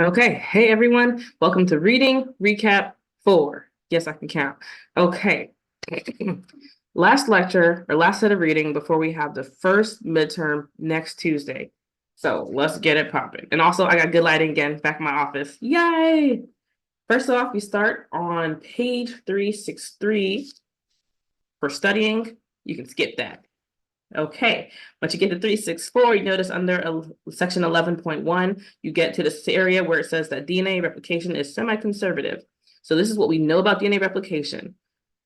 Okay, hey everyone, welcome to Reading Recap 4. Yes, I can count. Okay, last lecture or last set of reading before we have the first midterm next Tuesday. So let's get it popping. And also, I got good lighting again back in my office. Yay! First off, we start on page 363 for studying. You can skip that. Okay, once you get to 364, you notice under section 11.1, you get to this area where it says that DNA replication is semi-conservative. So this is what we know about DNA replication.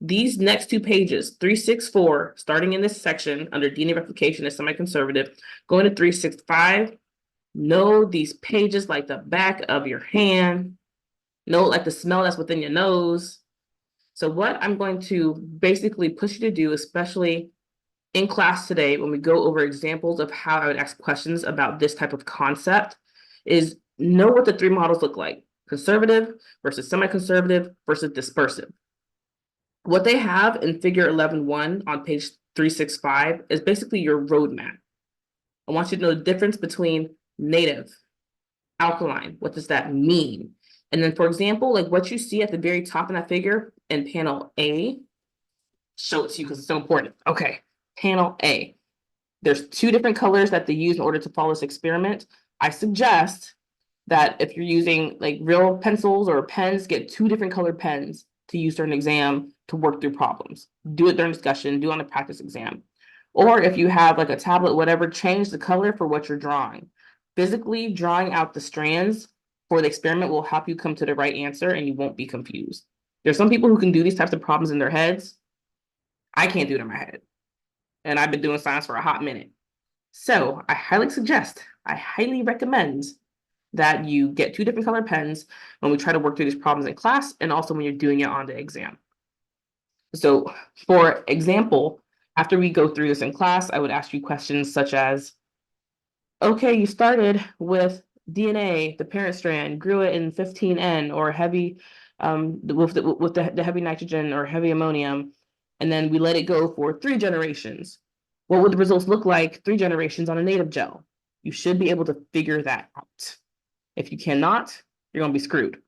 These next two pages, 364, starting in this section under DNA replication is semi-conservative, going to 365, know these pages like the back of your hand, know like the smell that's within your nose. So what I'm going to basically push you to do, especially in class today, when we go over examples of how I would ask questions about this type of concept, is know what the three models look like: conservative versus semi-conservative versus dispersive. What they have in figure 11.1 on page 365 is basically your roadmap. I want you to know the difference between native, alkaline. What does that mean? And then, for example, like what you see at the very top in that figure in panel A, show it to you because it's so important. Okay, panel A. There's two different colors that they use in order to follow this experiment. I suggest that if you're using like real pencils or pens, get two different colored pens to use during an exam to work through problems. Do it during discussion, do it on a practice exam. Or if you have like a tablet, whatever, change the color for what you're drawing. Physically drawing out the strands for the experiment will help you come to the right answer and you won't be confused. There's some people who can do these types of problems in their heads. I can't do it in my head. And I've been doing science for a hot minute. So I highly recommend that you get two different color pens when we try to work through these problems in class and also when you're doing it on the exam. So for example, after we go through this in class, I would ask you questions such as, okay, you started with DNA, the parent strand, grew it in 15N or heavy, with the heavy nitrogen or heavy ammonium, and then we let it go for 3 generations. What would the results look like 3 generations on a native gel? You should be able to figure that out. If you cannot, you're going to be screwed.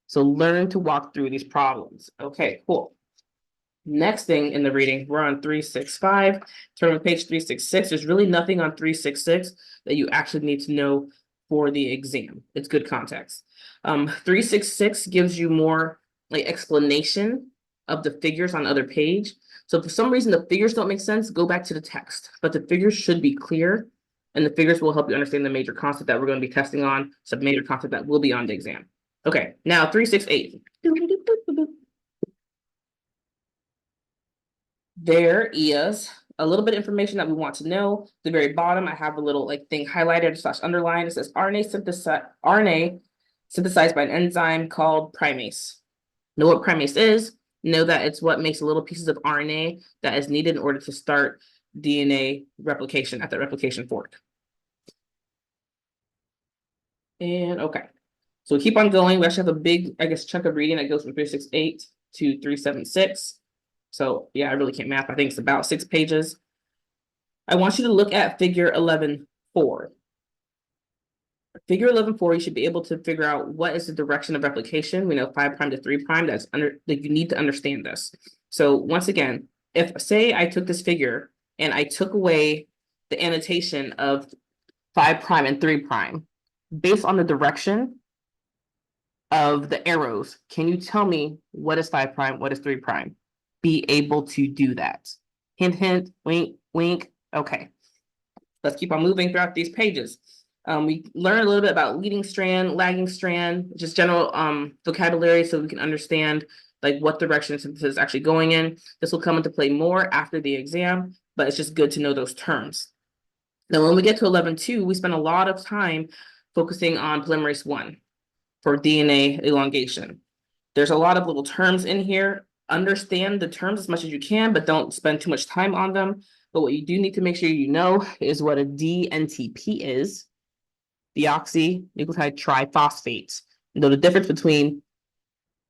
So learn to walk through these problems. Okay, cool. Next thing in the reading, we're on 365. Turn to page 366. There's really nothing on 366 that you actually need to know for the exam. It's good context. 366 gives you more like explanation of the figures on the other page. So if for some reason the figures don't make sense, go back to the text. But the figures should be clear, and the figures will help you understand the major concept that we're going to be testing on. So the major concept that will be on the exam. Okay, now 368. There is a little bit of information that we want to know. At the very bottom, I have a little like thing highlighted / underlined. It says RNA synthesized by an enzyme called primase. Know what primase is. Know that it's what makes little pieces of RNA that is needed in order to start DNA replication at the replication fork. And okay, so we keep on going. We actually have a big, I guess, chunk of reading that goes from 368 to 376. So yeah, I really can't math. I think it's about 6 pages. I want you to look at figure 11.4. Figure 11.4, you should be able to figure out what is the direction of replication. We know 5' to 3'. That's under like you need to understand this. So once again, if say I took this figure and I took away the annotation of 5' and 3', based on the direction of the arrows, can you tell me what is 5', what is 3'? Be able to do that. Hint, hint, wink, wink. Okay. Let's keep on moving throughout these pages. We learn a little bit about leading strand, lagging strand, just general vocabulary so we can understand like what direction synthesis is actually going in. This will come into play more after the exam, but it's just good to know those terms. Now, when we get to 11.2, we spend a lot of time focusing on polymerase 1 for DNA elongation. There's a lot of little terms in here. Understand the terms as much as you can, but don't spend too much time on them. But what you do need to make sure you know is what a DNTP is, deoxynucleotide triphosphate. Know the difference between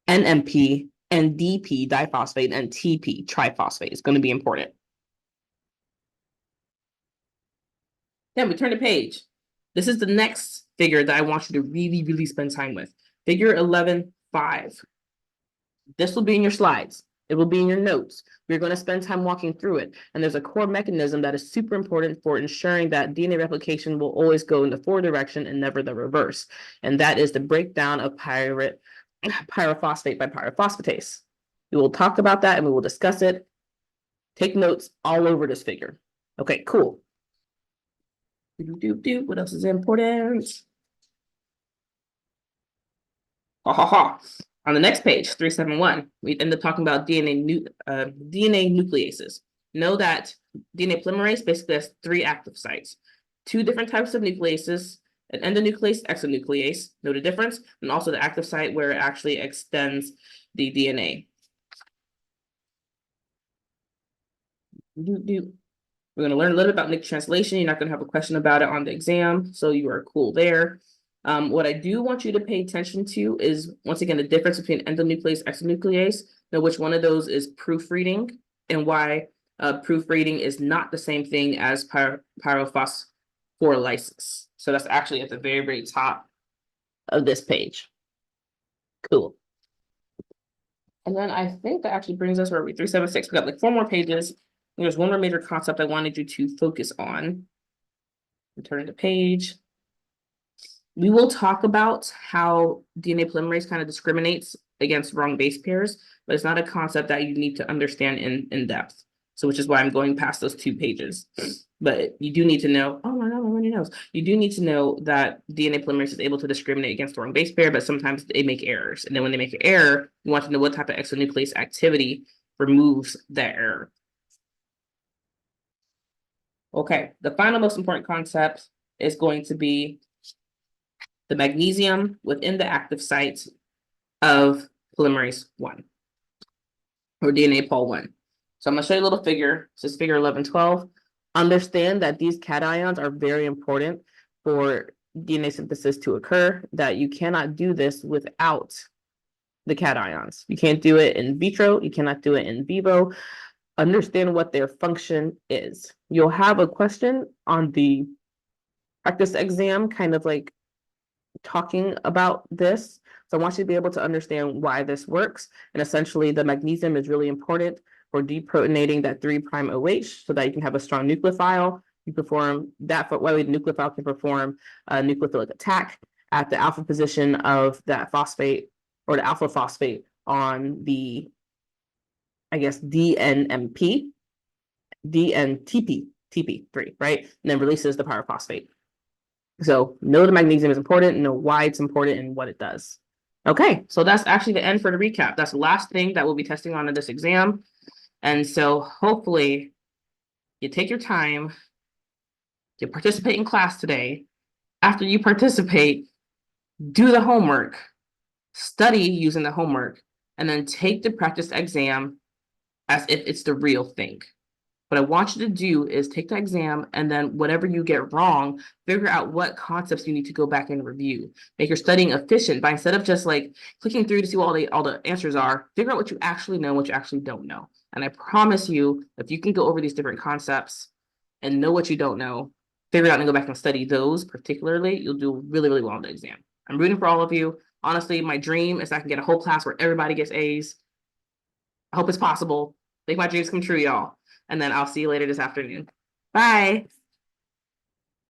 NMP, NDP, diphosphate, and TP, triphosphate. Is going to be important. Then we turn the page. This is the next figure that I want you to really, really spend time with. Figure 11.5. This will be in your slides. It will be in your notes. We're going to spend time walking through it. And there's a core mechanism that is super important for ensuring that DNA replication will always go in the forward direction and never the reverse. And that is the breakdown of pyrophosphate by pyrophosphatase. We will talk about that and we will discuss it. Take notes all over this figure. Okay, cool. What else is important? Ha ha ha. On the next page, 371, we end up talking about DNA nucleases. Know that DNA polymerase basically has 3 active sites. 2 different types of nucleases, an endonuclease, exonuclease. Know the difference, and also the active site where it actually extends the DNA. We're going to learn a little bit about nuclear translation. You're not going to have a question about it on the exam, so you are cool there. What I do want you to pay attention to is, once again, the difference between endonuclease, exonuclease. Know which one of those is proofreading and why proofreading is not the same thing as pyrophosphorylysis. So that's actually at the very, very top of this page. Cool. And then I think that actually brings us where we 376. We got like 4 more pages. There's one more major concept I wanted you to focus on. Return the page. We will talk about how DNA polymerase kind of discriminates against wrong base pairs, but it's not a concept that you need to understand in depth. So which is why I'm going past those 2 pages. But you do need to know, oh my God, my runny nose. You do need to know that DNA polymerase is able to discriminate against the wrong base pair, but sometimes they make errors. And then when they make an error, you want to know what type of exonuclease activity removes that error. Okay, the final most important concept is going to be the magnesium within the active site of polymerase 1 or DNA pol 1. So I'm going to show you a little figure. This is figure 1112. Understand that these cations are very important for DNA synthesis to occur, that you cannot do this without the cations. You can't do it in vitro. You cannot do it in vivo. Understand what their function is. You'll have a question on the practice exam, kind of like talking about this. So I want you to be able to understand why this works. And essentially, the magnesium is really important for deprotonating that 3' OH so that you can have a strong nucleophile. You perform that way the nucleophile can perform a nucleophilic attack at the alpha position of that phosphate or the alpha phosphate on the, I guess, DNMP, DNTP, TP3, right? And then releases the pyrophosphate. So know the magnesium is important, know why it's important and what it does. Okay, so that's actually the end for the recap. That's the last thing that we'll be testing on in this exam. And so hopefully you take your time, you participate in class today. After you participate, do the homework, study using the homework, and then take the practice exam as if it's the real thing. What I want you to do is take the exam, and then whatever you get wrong, figure out what concepts you need to go back and review. Make your studying efficient by, instead of just like clicking through to see what all the answers are, figure out what you actually know, what you actually don't know. And I promise you, if you can go over these different concepts and know what you don't know, figure it out and go back and study those particularly, you'll do really, really well on the exam. I'm rooting for all of you. Honestly, my dream is I can get a whole class where everybody gets A's. I hope it's possible. Make my dreams come true, y'all. And then I'll see you later this afternoon. Bye.